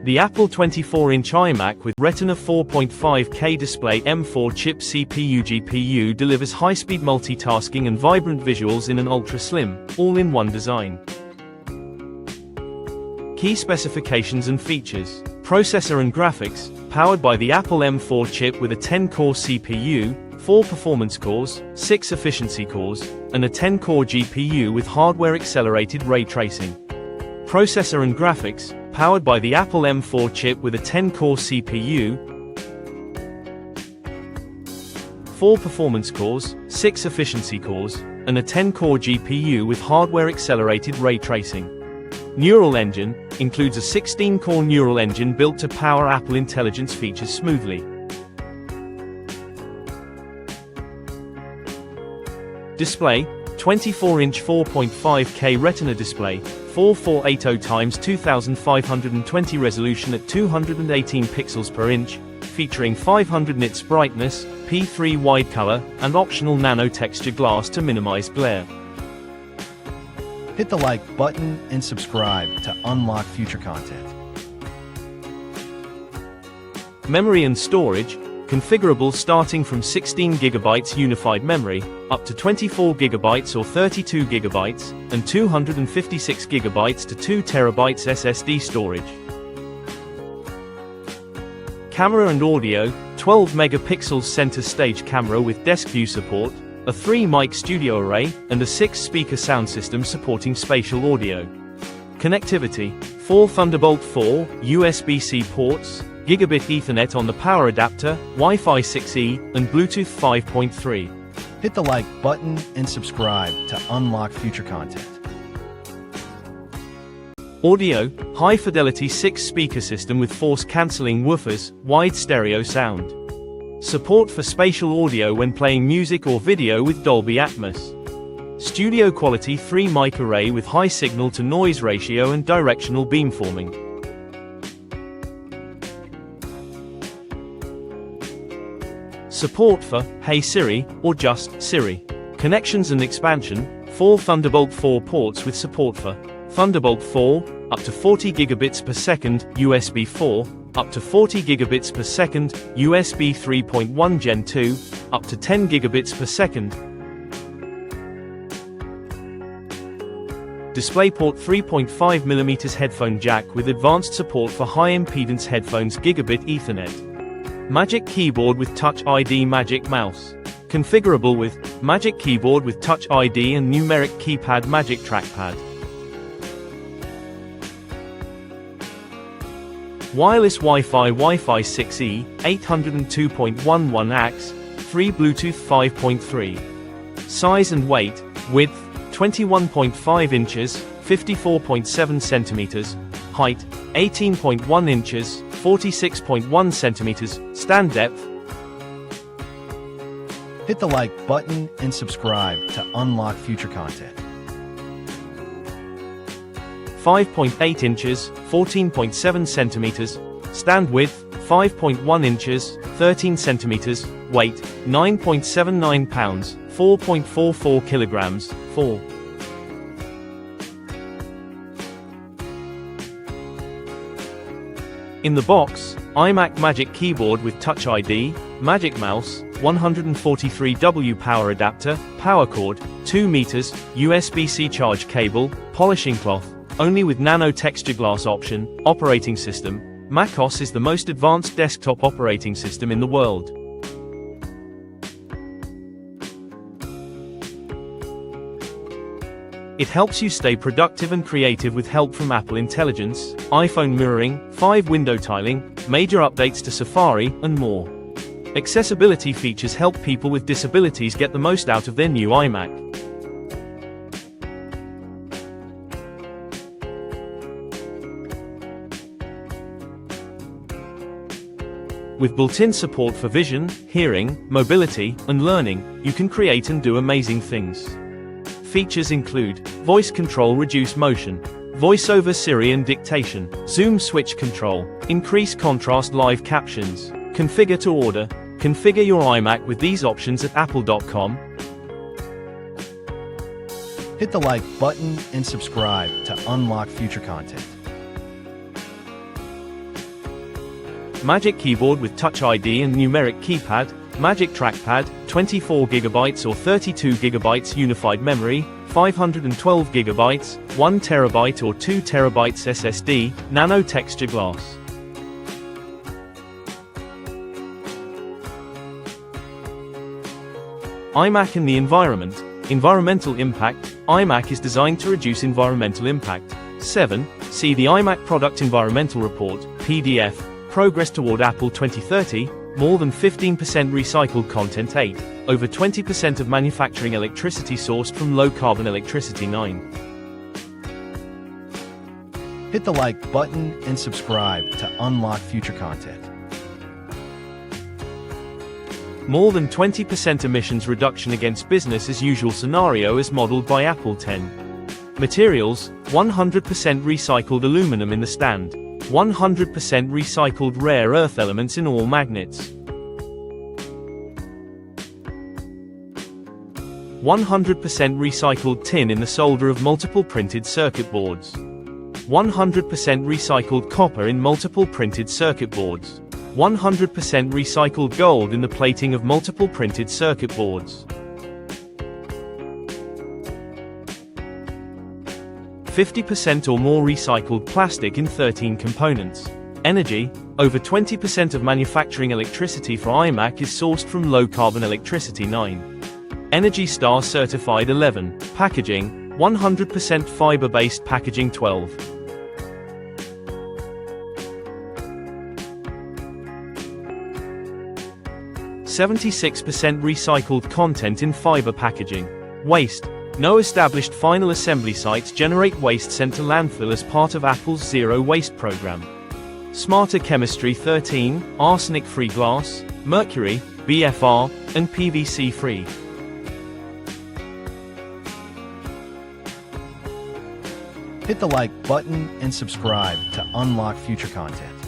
The Apple 24-inch iMac with Retina 4.5K display M4 chip CPU GPU delivers high-speed multitasking and vibrant visuals in an ultra-slim, all-in-one design. Key specifications and features. Processor and graphics, powered by the Apple M4 chip with a 10-core CPU, 4 performance cores, 6 efficiency cores, and a 10-core GPU with hardware-accelerated ray tracing. Processor and graphics, powered by the Apple M4 chip with a 10-core CPU, 4 performance cores, 6 efficiency cores, and a 10-core GPU with hardware-accelerated ray tracing. Neural Engine includes a 16-core neural engine built to power Apple Intelligence features smoothly. Display: 24-inch 4.5K Retina display, 4480x2520 resolution at 218 pixels per inch, featuring 500 nits brightness, P3 wide color, and optional nano-texture glass to minimize glare. Hit the like button and subscribe to unlock future content. Memory and storage, configurable starting from 16GB unified memory, up to 24GB or 32GB, and 256GB to 2TB SSD storage. Camera and audio, 12MP center stage camera with desk view support, a 3-mic studio array, and a 6-speaker sound system supporting spatial audio. Connectivity, 4 Thunderbolt 4, USB-C ports, Gigabit Ethernet on the power adapter, Wi-Fi 6E, and Bluetooth 5.3. Hit the like button and subscribe to unlock future content. Audio, high-fidelity 6-speaker system with force-canceling woofers, wide stereo sound. Support for spatial audio when playing music or video with Dolby Atmos. Studio quality 3-mic array with high signal-to-noise ratio and directional beamforming. Support for Hey Siri, or just Siri. Connections and expansion, 4 Thunderbolt 4 ports with support for Thunderbolt 4, up to 40 gigabits per second, USB 4, up to 40 gigabits per second, USB 3.1 Gen 2, up to 10 gigabits per second. DisplayPort 3.5mm headphone jack with advanced support for high-impedance headphones. Gigabit Ethernet. Magic Keyboard with Touch ID. Magic Mouse. Configurable with Magic Keyboard with Touch ID and numeric keypad. Magic Trackpad. Wireless Wi-Fi 6E, 802.11 AX, 3 Bluetooth 5.3. Size and weight, width, 21.5 inches, 54.7 centimeters, height, 18.1 inches, 46.1 centimeters, stand depth. Hit the like button and subscribe to unlock future content. 5.8 inches, 14.7 centimeters, stand width, 5.1 inches, 13 centimeters, weight, 9.79 pounds, 4.44 kilograms, 4. In the box, iMac Magic Keyboard with Touch ID, Magic Mouse, 143W power adapter, power cord, 2 meters, USB-C charge cable, polishing cloth, only with nano-texture glass option, operating system. macOS is the most advanced desktop operating system in the world. It helps you stay productive and creative with help from Apple Intelligence, iPhone mirroring, 5 window tiling, major updates to Safari, and more. Accessibility features help people with disabilities get the most out of their new iMac. With built-in support for vision, hearing, mobility, and learning, you can create and do amazing things. Features include voice control, reduce motion, voice over Siri and dictation, zoom switch control, increase contrast, live captions, configure to order. Configure your iMac with these options at apple.com. Hit the like button and subscribe to unlock future content. Magic Keyboard with Touch ID and numeric keypad, Magic Trackpad, 24GB or 32GB unified memory, 512GB, 1TB or 2TB SSD, nano-texture glass. iMac and the environment. Environmental impact. iMac is designed to reduce environmental impact. 7. See the iMac Product Environmental Report, PDF, Progress Toward Apple 2030, more than 15% recycled content 8, over 20% of manufacturing electricity sourced from low-carbon electricity 9. Hit the like button and subscribe to unlock future content. More than 20% emissions reduction against business as usual scenario as modeled by Apple 10. Materials, 100% recycled aluminum in the stand, 100% recycled rare earth elements in all magnets, 100% recycled tin in the solder of multiple printed circuit boards, 100% recycled copper in multiple printed circuit boards, 100% recycled gold in the plating of multiple printed circuit boards, 50% or more recycled plastic in 13 components. Energy, over 20% of manufacturing electricity for iMac is sourced from low-carbon electricity 9. Energy Star certified 11. Packaging, 100% fiber-based packaging 12. (76% recycled content in fiber packaging. Waste. No established final assembly sites generate waste sent to landfill as part of Apple's Zero Waste program. Smarter Chemistry 13, arsenic-free glass, mercury, BFR, and PVC-free. Hit the like button and subscribe to unlock future content.